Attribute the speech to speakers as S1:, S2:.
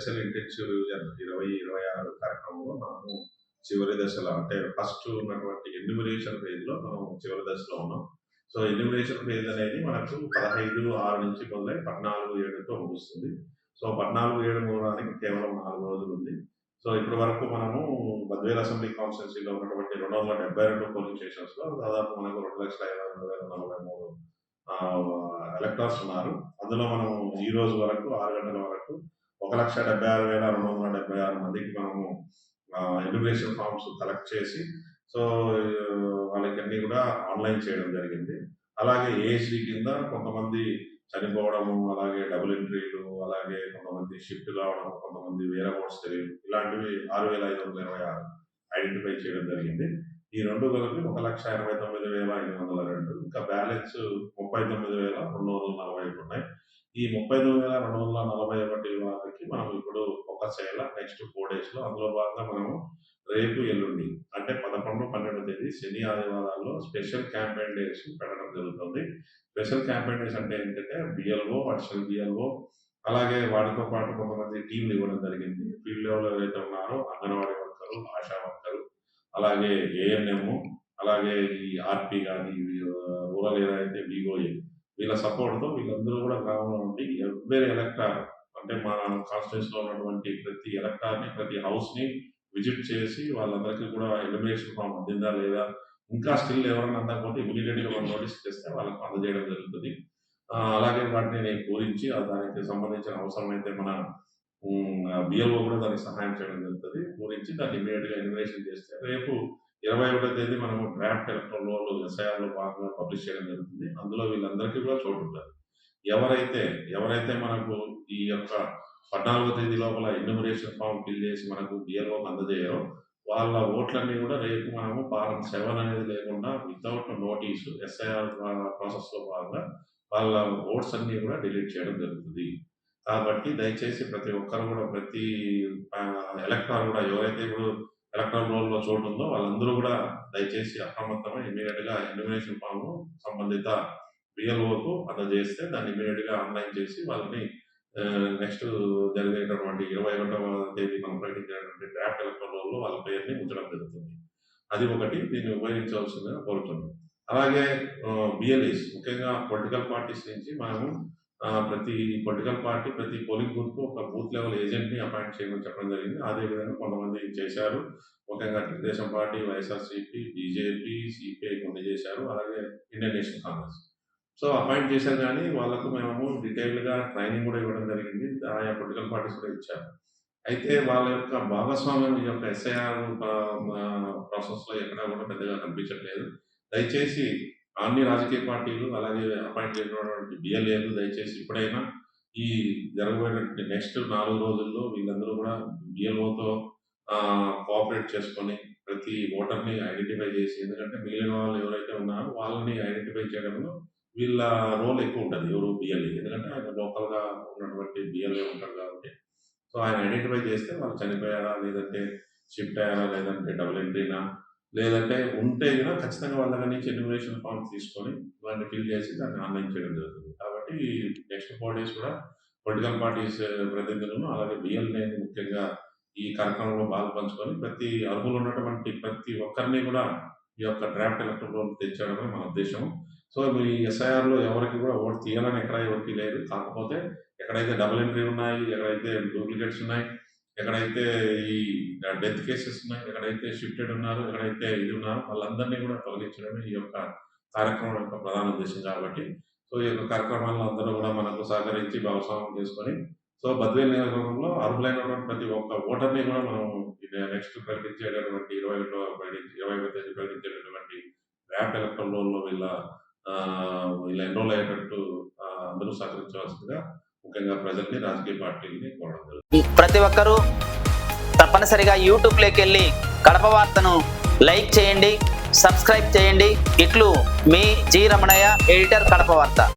S1: Special intensive revision 2026 కార్యక్రమంలో మనము చివరి దశలో అంటే ఫస్ట్ ఉన్నటువంటి ఎన్యూమరేషన్ ఫేజ్లో మనం చివరి దశలో ఉన్నాం. సో ఎన్యూమరేషన్ ఫేజ్ అనేది మనకు 15/6 నుంచి మొదలై 14/7తో ముగుస్తుంది. సో 14/7 ముగడానికి కేవలం 4 రోజులు ఉంది. సో ఇప్పటి వరకు మనము బద్వేల్ అసెంబ్లీ కాన్స్టిట్యున్సీలో ఉన్నటువంటి 272 పోలింగ్ స్టేషన్స్ లో దాదాపు మనకు 2,52,043 ఎలక్టర్స్ ఉన్నారు. అందులో మనం ఈ రోజు వరకు 6 గంటల వరకు 1,76,276 మందికి మనము ఎన్యూమరేషన్ ఫామ్స్ కలెక్ట్ చేసి సో వాళ్ళకి అన్ని కూడా ఆన్లైన్ చేయడం జరిగింది. అలాగే ఏహెచ్డి కింద కొంతమంది చనిపోవడము, అలాగే డబుల్ ఎంట్రీలు, అలాగే కొంతమంది షిఫ్ట్ కావడం, కొంతమంది వేరే ఓట్స్ తెలియదు, ఇలాంటివి 6,526 ఐడెంటిఫై చేయడం జరిగింది. ఈ రెండు కలిపి 1,89,502, ఇంకా బ్యాలెన్స్ 39,241 ఉన్నాయి. ఈ 39,241 వారికి మనం ఇప్పుడు ఫోకస్ చేయాలి నెక్స్ట్ 4 days లో. అందులో భాగంగా మనము రేపు ఎల్లుండి అంటే 11, 12 తేదీ శని ఆదివారాల్లో స్పెషల్ క్యాంపెయిన్ డేస్ పెట్టడం జరుగుతుంది. స్పెషల్ క్యాంపెయిన్ డేస్ అంటే ఏంటంటే బిఎల్ఓ, అడిషనల్ బిఎల్ఓ, అలాగే వాటితో పాటు కొంతమంది టీంలు ఇవ్వడం జరిగింది. ఫీల్డ్ లెవెల్ ఎవరైతే ఉన్నారో అంగన్వాడీ వర్కరు, ఆశా వర్కరు, అలాగే ఏఎన్ఎం, అలాగే ఈ ఆర్పి కానీ రూరల్ ఏరియా అయితే విఓఏ, వీళ్ళ సపోర్ట్తో వీళ్ళందరూ కూడా గ్రామంలో ఉండి ఎవ్రీ ఎలక్టార్ అంటే మన కాన్స్టిట్యూన్సీలో ఉన్నటువంటి ప్రతి ఎలక్టార్ని, ప్రతి హౌస్ని విజిట్ చేసి వాళ్ళందరికీ కూడా ఎలిమినేషన్ ఫామ్ అందిందా లేదా, ఇంకా స్టిల్ ఎవరైనా అందకపోతే ఇమీడియట్గా మనం నోటీస్ చేస్తే వాళ్ళకు అందజేయడం జరుగుతుంది. అలాగే వాటిని పూరించి దానికి సంబంధించిన అవసరమైతే మన బిఎల్ఓ కూడా దానికి సహాయం చేయడం జరుగుతుంది. పూరించి దాన్ని ఇమీడియట్గా ఎలిమినేషన్ చేస్తే రేపు 21వ తేదీ మనము డ్రాఫ్ట్ ఎలక్ట్రల్ రోల్ ఎస్ఐఆర్లో భాగంగా పబ్లిష్ చేయడం జరుగుతుంది. అందులో వీళ్ళందరికీ కూడా చోటు ఉంటుంది. ఎవరైతే మనకు ఈ యొక్క 14వ తేదీ లోపల ఎన్యూమరేషన్ ఫామ్ ఫిల్ చేసి మనకు బిఎల్ఓకి అందజేయరో వాళ్ళ ఓట్లన్నీ కూడా రేపు మనము ఫారం 7 అనేది లేకుండా వితౌట్ నోటీసు ఎస్ఐఆర్ ప్రాసెస్లో భాగంగా వాళ్ళ ఓట్స్ అన్నీ కూడా డిలీట్ చేయడం జరుగుతుంది. కాబట్టి దయచేసి ప్రతి ఒక్కరు కూడా, ప్రతి ఎలక్టార్ కూడా ఎవరైతే ఇప్పుడు ఎలక్ట్రల్ రోల్లో చోటు ఉందో వాళ్ళందరూ కూడా దయచేసి అప్రమత్తమై ఇమీడియట్గా ఎన్యూమరేషన్ ఫామ్ సంబంధిత బిఎల్ఓకు అందజేస్తే దాన్ని ఇమీడియట్గా ఆన్లైన్ చేసి వాళ్ళని నెక్స్ట్ జరిగేటటువంటి 21వ తేదీ మనం ప్రకటించేటువంటి డ్రాఫ్ట్ ఎలక్ట్రల్ రోల్లో వాళ్ళ పేరుని ఉంచడం జరుగుతుంది. అది ఒకటి, దీన్ని ఉపయోగించవలసిందిగా కోరుతున్నాం. అలాగే బిఎల్ఏస్, ముఖ్యంగా పొలిటికల్ పార్టీస్ నుంచి మనము ప్రతి పొలిటికల్ పార్టీ ప్రతి పోలింగ్ బూత్కు ఒక బూత్ లెవెల్ ఏజెంట్ని అపాయింట్ చేయమని చెప్పడం జరిగింది. అదేవిధంగా కొంతమంది చేశారు. ముఖ్యంగా Telugu Desam party, YSRCP, BJP, CPI కొన్ని చేశారు. అలాగే Indian national Congress. So appoint చేశారు, కానీ వాళ్ళకు మేము డీటెయిల్గా ట్రైనింగ్ కూడా ఇవ్వడం జరిగింది. ఆయా పొలిటికల్ పార్టీస్ కూడా ఇచ్చారు. అయితే వాళ్ళ యొక్క భాగస్వామ్యం ఈ యొక్క ఎస్ఐఆర్ ప్రాసెస్లో ఎక్కడా కూడా పెద్దగా కనిపించట్లేదు. దయచేసి అన్ని రాజకీయ పార్టీలు, అలాగే అపాయింట్ చేసినటువంటి బిఎల్ఏలు దయచేసి ఇప్పుడైనా ఈ జరగబోయేటువంటి నెక్స్ట్ 4 రోజుల్లో వీళ్ళందరూ కూడా బిఎల్ఓతో కోఆపరేట్ చేసుకొని ప్రతి ఓటర్ని ఐడెంటిఫై చేసి, ఎందుకంటే మిగిలిన వాళ్ళు ఎవరైతే ఉన్నారో వాళ్ళని ఐడెంటిఫై చేయడంలో వీళ్ళ రోల్ ఎక్కువ ఉంటుంది. ఎవరు బిఎల్ఏ, ఎందుకంటే ఆయన లోకల్గా ఉన్నటువంటి బిఎల్ఏ ఉంటారు కాబట్టి. సో ఆయన ఐడెంటిఫై చేస్తే వాళ్ళు చనిపోయారా, లేదంటే షిఫ్ట్ అయ్యారా, లేదంటే డబుల్ ఎంట్రీనా, లేదంటే ఉంటే కూడా ఖచ్చితంగా వాళ్ళ దగ్గర నుంచి ఎన్యూమరేషన్ ఫామ్ తీసుకొని దాన్ని ఫిల్ చేసి దాన్ని ఆన్లైన్ చేయడం జరుగుతుంది. కాబట్టి నెక్స్ట్ 4 days కూడా పొలిటికల్ పార్టీస్ ప్రతినిధులను, అలాగే బిఎల్ఏ ముఖ్యంగా ఈ కార్యక్రమంలో పంచుకొని ప్రతి అర్హులు ఉన్నటువంటి ప్రతి ఒక్కరిని కూడా ఈ యొక్క డ్రాఫ్ట్ ఎలక్ట్రల్ రోల్ తెచ్చడమే మన ఉద్దేశం. సో ఈ ఎస్ఐఆర్లో ఎవరికి కూడా ఓటు తీయాలని ఎక్కడ ఎవరికి లేదు. కాకపోతే ఎక్కడైతే డబుల్ ఎంట్రీ ఉన్నాయి, ఎక్కడైతే డూప్లికేట్స్ ఉన్నాయి, ఎక్కడైతే ఈ డెత్ కేసెస్ ఉన్నాయి, ఎక్కడైతే షిఫ్టెడ్ ఉన్నారు, ఎక్కడైతే ఇది ఉన్నారు, వాళ్ళందరినీ కూడా తొలగించడమే ఈ యొక్క కార్యక్రమం యొక్క ప్రధాన ఉద్దేశం. కాబట్టి సో ఈ యొక్క కార్యక్రమాల్లో అందరూ కూడా మనకు సహకరించి భాగస్వామ్యం చేసుకొని, సో బద్వేల్ నియోజకవర్గంలో అర్హులైనటువంటి ప్రతి ఒక్క ఓటర్ని కూడా మనం నెక్స్ట్ ప్రకటించేటటువంటి 21వ తేదీ ప్రకటించేటటువంటి డ్రాఫ్ట్ ఎలక్ట్రల్ రోల్లో వీళ్ళ ఎన్రోల్ అయ్యేటట్టు అందరూ సహకరించవలసిందిగా ముఖ్యంగా ప్రజల్ని, రాజకీయ పార్టీలని కోరడం జరుగుతుంది.
S2: ప్రతి ఒక్కరూ తప్పనిసరిగా యూట్యూబ్లోకి వెళ్ళి కడప వార్తను లైక్ చేయండి, సబ్స్క్రైబ్ చేయండి. ఇట్లు మీ జి రమణయ్య, ఎడిటర్, కడప వార్త.